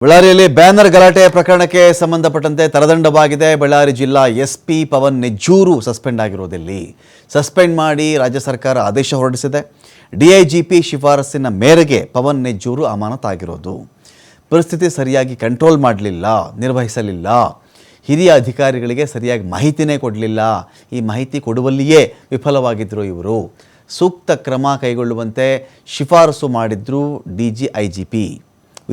ಬಳ್ಳಾರಿಯಲ್ಲಿ ಬ್ಯಾನರ್ ಗಲಾಟೆ ಪ್ರಕರಣಕ್ಕೆ ಸಂಬಂಧಪಟ್ಟಂತೆ ತರದಂಡವಾಗಿದೆ. ಬಳ್ಳಾರಿ ಜಿಲ್ಲಾ ಎಸ್ಪಿ ಪವನ್ ನೆಜ್ಜೂರು ಸಸ್ಪೆಂಡ್ ಆಗಿರೋದಿಲ್ಲಿ ಸಸ್ಪೆಂಡ್ ಮಾಡಿ ರಾಜ್ಯ ಸರ್ಕಾರ ಆದೇಶ ಹೊರಡಿಸಿದೆ. ಡಿಐಜಿಪಿ ಶಿಫಾರಸಿನ ಮೇರೆಗೆ ಪವನ್ ನೆಜ್ಜೂರು ಅಮಾನತಾಗಿರೋದು. ಪರಿಸ್ಥಿತಿ ಸರಿಯಾಗಿ ಕಂಟ್ರೋಲ್ ಮಾಡಲಿಲ್ಲ, ನಿರ್ವಹಿಸಲಿಲ್ಲ, ಹಿರಿಯ ಅಧಿಕಾರಿಗಳಿಗೆ ಸರಿಯಾಗಿ ಮಾಹಿತಿನೇ ಕೊಡಲಿಲ್ಲ. ಈ ಮಾಹಿತಿ ಕೊಡುವಲ್ಲಿಯೇ ವಿಫಲವಾಗಿದ್ದರು ಇವರು. ಸೂಕ್ತ ಕ್ರಮ ಕೈಗೊಳ್ಳುವಂತೆ ಶಿಫಾರಸು ಮಾಡಿದ್ರು ಐಜಿಪಿ.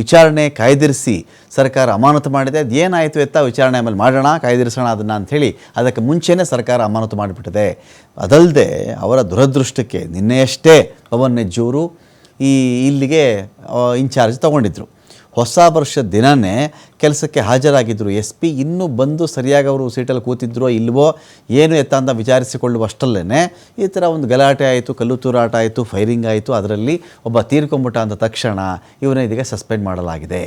ವಿಚಾರಣೆ ಕಾಯ್ದಿರಿಸಿ ಸರ್ಕಾರ ಅಮಾನತು ಮಾಡಿದೆ. ಅದೇನಾಯಿತು ಎತ್ತ ವಿಚಾರಣೆ ಆಮೇಲೆ ಮಾಡೋಣ, ಕಾಯ್ದಿರಿಸೋಣ ಅದನ್ನು ಅಂಥೇಳಿ ಅದಕ್ಕೆ ಮುಂಚೆನೇ ಸರ್ಕಾರ ಅಮಾನತು ಮಾಡಿಬಿಟ್ಟಿದೆ. ಅದಲ್ಲದೆ ಅವರ ದುರದೃಷ್ಟಕ್ಕೆ ನಿನ್ನೆಯಷ್ಟೇ ಪವನ್ ನೆಜ್ಜೂರು ಇಲ್ಲಿಗೆ ಇನ್ಚಾರ್ಜ್ ತಗೊಂಡಿದ್ರು. ಹೊಸ ವರ್ಷದ ದಿನವೇ ಕೆಲಸಕ್ಕೆ ಹಾಜರಾಗಿದ್ದರು ಎಸ್ ಪಿ. ಇನ್ನೂ ಬಂದು ಸರಿಯಾಗಿ ಅವರು ಸೀಟಲ್ಲಿ ಕೂತಿದ್ರೋ ಇಲ್ವೋ ಏನು ಎತ್ತ ಅಂತ ವಿಚಾರಿಸಿಕೊಳ್ಳುವಷ್ಟಲ್ಲೇ ಈ ಥರ ಒಂದು ಗಲಾಟೆ ಆಯಿತು, ಕಲ್ಲು ತೂರಾಟ ಆಯಿತು, ಫೈರಿಂಗ್ ಆಯಿತು. ಅದರಲ್ಲಿ ಒಬ್ಬ ತೀರ್ಕೊಂಬಿಟ್ಟ ಅಂದ ತಕ್ಷಣ ಇವನ್ನ ಇದೀಗ ಸಸ್ಪೆಂಡ್ ಮಾಡಲಾಗಿದೆ.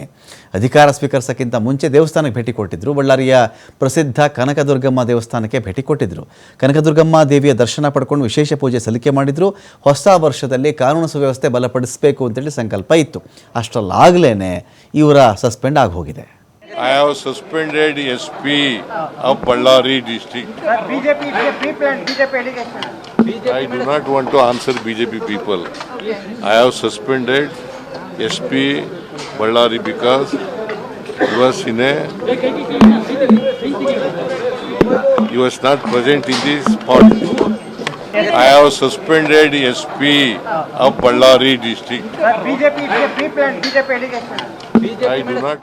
ಅಧಿಕಾರ ಸ್ವೀಕರಿಸೋಕ್ಕಿಂತ ಮುಂಚೆ ದೇವಸ್ಥಾನಕ್ಕೆ ಭೇಟಿ ಕೊಟ್ಟಿದ್ದರು. ಬಳ್ಳಾರಿಯ ಪ್ರಸಿದ್ಧ ಕನಕದುರ್ಗಮ್ಮ ದೇವಸ್ಥಾನಕ್ಕೆ ಭೇಟಿ ಕೊಟ್ಟಿದ್ದರು. ಕನಕದುರ್ಗಮ್ಮ ದೇವಿಯ ದರ್ಶನ ಪಡ್ಕೊಂಡು ವಿಶೇಷ ಪೂಜೆ ಸಲ್ಲಿಕೆ ಮಾಡಿದರು. ಹೊಸ ವರ್ಷದಲ್ಲಿ ಕಾನೂನು ಸುವ್ಯವಸ್ಥೆ ಬಲಪಡಿಸಬೇಕು ಅಂತೇಳಿ ಸಂಕಲ್ಪ ಇತ್ತು. ಅಷ್ಟರಲ್ಲಾಗಲೇ ಇವರ ಸಸ್ಪೆಂಡ್ ಆಗಿ ಹೋಗಿದೆ. I have suspended SP of Ballari district. Sir, BJP is a pre-planned BJP allegation. I do not want to answer BJP people. I have suspended SP Ballari because he was not present in this spot. I have suspended SP of Ballari district. Sir, BJP is a pre-planned BJP allegation. I do not.